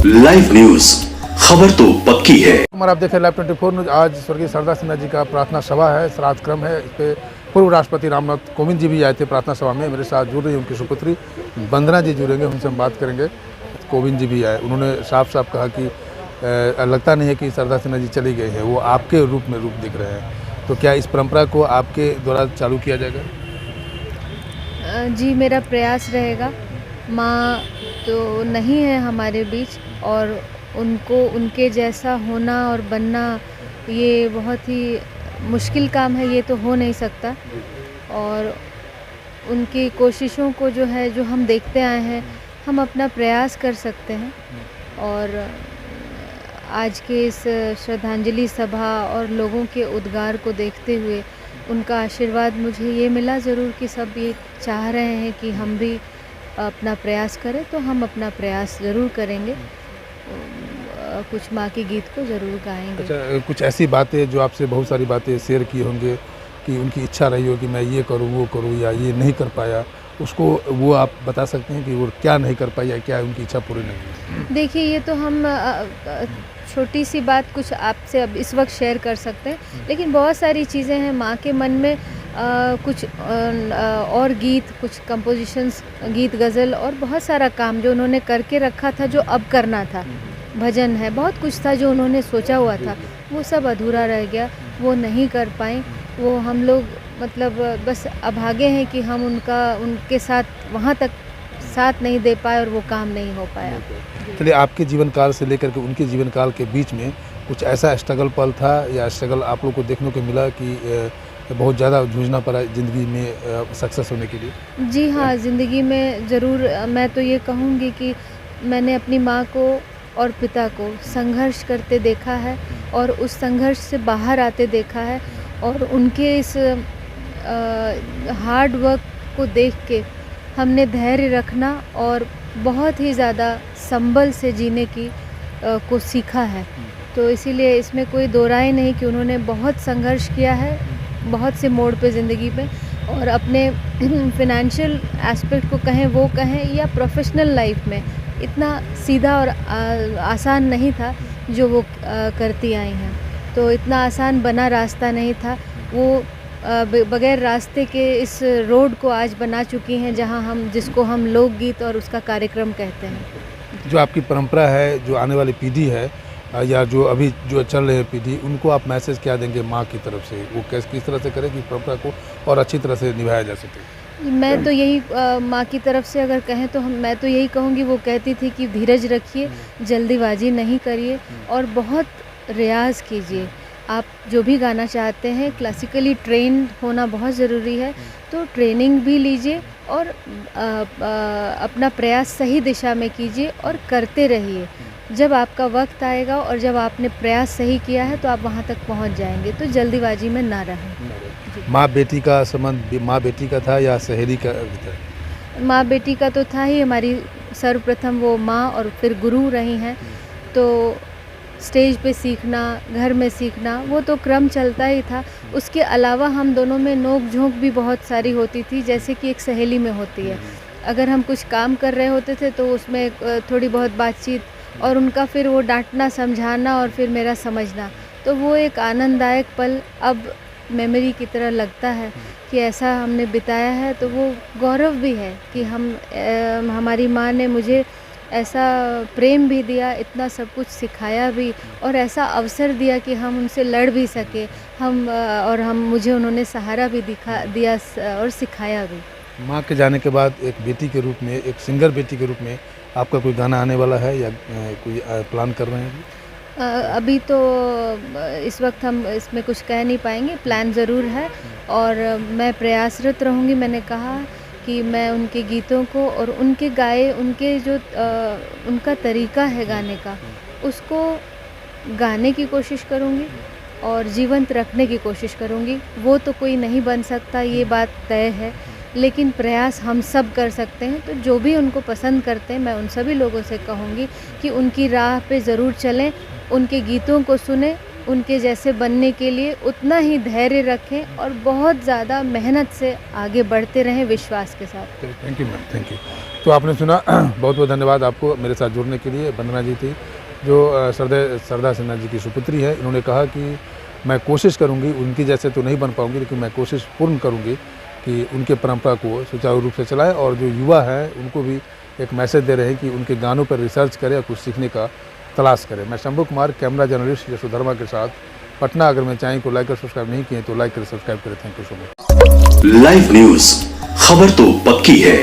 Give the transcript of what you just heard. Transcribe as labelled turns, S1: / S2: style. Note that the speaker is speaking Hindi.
S1: लाइव न्यूज, खबर तो पक्की है।
S2: हमारा आप देख रहे हैं लाइव 24 न्यूज। आज स्वर्गीय सरदार सिन्हा जी का प्रार्थना सभा है, श्राद्ध क्रम है। इस पे पूर्व राष्ट्रपति रामनाथ कोविंद जी भी आए थे प्रार्थना सभा में। मेरे साथ जुड़ रही है उनकी सुपुत्री वंदना जी जुड़ेंगे, उनसे हम बात करेंगे। कोविंद जी भी आए, उन्होंने साफ साफ कहा कि लगता नहीं है कि सरदार सिन्हा जी चले गए हैं, वो आपके रूप में रूप दिख रहे हैं। तो क्या इस परंपरा को आपके द्वारा चालू किया जाएगा?
S3: जी, मेरा प्रयास रहेगा। माँ तो नहीं है हमारे बीच और उनको उनके जैसा होना और बनना ये बहुत ही मुश्किल काम है, ये तो हो नहीं सकता। और उनकी कोशिशों को जो है, जो हम देखते आए हैं, हम अपना प्रयास कर सकते हैं। और आज के इस श्रद्धांजलि सभा और लोगों के उद्गार को देखते हुए उनका आशीर्वाद मुझे ये मिला ज़रूर कि सब ये चाह रहे हैं कि हम भी अपना प्रयास करें, तो हम अपना प्रयास ज़रूर करेंगे। कुछ माँ के गीत को ज़रूर गाएंगे।
S2: अच्छा, कुछ ऐसी बातें जो आपसे बहुत सारी बातें शेयर की होंगे कि उनकी इच्छा रही हो कि मैं ये करूँ वो करूँ, या ये नहीं कर पाया, उसको वो आप बता सकते हैं कि वो क्या नहीं कर पाई या क्या उनकी इच्छा पूरी नहीं हुई?
S3: देखिए, ये तो हम छोटी सी बात कुछ आपसे अब इस वक्त शेयर कर सकते हैं, लेकिन बहुत सारी चीज़ें हैं माँ के मन में। कुछ और गीत, कुछ कंपोजिशंस, गीत गज़ल और बहुत सारा काम जो उन्होंने करके रखा था, जो अब करना था। भजन है, बहुत कुछ था जो उन्होंने सोचा हुआ था, वो सब अधूरा रह गया, वो नहीं कर पाए। वो हम लोग मतलब बस अभागे हैं कि हम उनके साथ वहाँ तक साथ नहीं दे पाए और वो काम नहीं हो पाया।
S2: चलिए, आपके जीवन काल से लेकर के उनके जीवन काल के बीच में कुछ ऐसा स्ट्रगल पल था या स्ट्रगल आप लोग को देखने को मिला कि बहुत ज़्यादा जूझना पड़ा ज़िंदगी में सक्सेस होने के लिए?
S3: जी हाँ, ज़िंदगी में ज़रूर। मैं तो ये कहूँगी कि मैंने अपनी माँ को और पिता को संघर्ष करते देखा है और उस संघर्ष से बाहर आते देखा है। और उनके इस हार्ड वर्क को देख के हमने धैर्य रखना और बहुत ही ज़्यादा संभल से जीने की को सीखा है। तो इसीलिए इसमें कोई दो राय नहीं कि उन्होंने बहुत संघर्ष किया है, बहुत से मोड़ पे ज़िंदगी में। और अपने फिनेंशियल एस्पेक्ट को कहें, वो कहें, या प्रोफेशनल लाइफ में इतना सीधा और आसान नहीं था जो वो करती आई हैं। तो इतना आसान बना रास्ता नहीं था। वो बगैर रास्ते के इस रोड को आज बना चुकी हैं, जहां जिसको हम लोकगीत और उसका कार्यक्रम कहते हैं।
S2: जो आपकी परंपरा है, जो आने वाली पीढ़ी है या जो अभी जो चल रही है पीढ़ी, उनको आप मैसेज क्या देंगे माँ की तरफ से? वो किस तरह से करें कि परंपरा को और अच्छी तरह से निभाया जा सके?
S3: मैं तो यही माँ की तरफ से अगर कहें तो मैं तो यही कहूँगी, वो कहती थी कि धीरज रखिए, जल्दीबाजी नहीं करिए और बहुत रियाज़ कीजिए। आप जो भी गाना चाहते हैं, क्लासिकली ट्रेंड होना बहुत ज़रूरी है, तो ट्रेनिंग भी लीजिए और अपना प्रयास सही दिशा में कीजिए और करते रहिए। जब आपका वक्त आएगा और जब आपने प्रयास सही किया है तो आप वहाँ तक पहुँच जाएंगे। तो जल्दीबाजी में ना रहें।
S2: माँ बेटी का संबंध माँ बेटी का था या सहेली का भी था?
S3: माँ बेटी का तो था ही। हमारी सर्वप्रथम वो माँ और फिर गुरु रही हैं। तो स्टेज पे सीखना, घर में सीखना, वो तो क्रम चलता ही था। उसके अलावा हम दोनों में नोक झोंक भी बहुत सारी होती थी, जैसे कि एक सहेली में होती है। अगर हम कुछ काम कर रहे होते थे तो उसमें थोड़ी बहुत बातचीत और उनका फिर वो डांटना, समझाना और फिर मेरा समझना, तो वो एक आनंददायक पल अब मेमोरी की तरह लगता है कि ऐसा हमने बिताया है। तो वो गौरव भी है कि हमारी माँ ने मुझे ऐसा प्रेम भी दिया, इतना सब कुछ सिखाया भी और ऐसा अवसर दिया कि हम उनसे लड़ भी सके, मुझे उन्होंने सहारा भी दिया और सिखाया भी।
S2: माँ के जाने के बाद एक बेटी के रूप में, एक सिंगर बेटी के रूप में आपका कोई गाना आने वाला है या कोई प्लान कर रहे हैं?
S3: अभी तो इस वक्त हम इसमें कुछ कह नहीं पाएंगे। प्लान ज़रूर है और मैं प्रयासरत रहूँगी। मैंने कहा कि मैं उनके गीतों को और उनके गाए, उनके जो उनका तरीका है गाने का, उसको गाने की कोशिश करूँगी और जीवंत रखने की कोशिश करूँगी। वो तो कोई नहीं बन सकता, ये बात तय है, लेकिन प्रयास हम सब कर सकते हैं। तो जो भी उनको पसंद करते हैं, मैं उन सभी लोगों से कहूँगी कि उनकी राह पे ज़रूर चलें, उनके गीतों को सुने उनके जैसे बनने के लिए उतना ही धैर्य रखें और बहुत ज़्यादा मेहनत से आगे बढ़ते रहें विश्वास के साथ।
S2: Thank you ma'am, thank you. तो आपने सुना, बहुत बहुत धन्यवाद आपको मेरे साथ जुड़ने के लिए। वंदना जी थी जो सरदार सिन्हा जी की सुपुत्री है। इन्होंने कहा कि मैं कोशिश करूंगी, उनकी जैसे तो नहीं बन पाऊंगी, लेकिन मैं कोशिश पूर्ण करूंगी कि उनके परंपरा को सुचारू रूप से चलाएं। और जो युवा है उनको भी एक मैसेज दे रहे हैं कि उनके गानों पर रिसर्च करें और कुछ सीखने का तलाश करें। मैं शंभू कुमार, कैमरा जर्नलिस्ट यशोधर्मा के साथ, पटना। अगर मेरे चैनल को लाइक और सब्सक्राइब नहीं किए तो लाइक करें, सब्सक्राइब करें। Thank you so much.
S1: Live news, खबर तो पक्की है।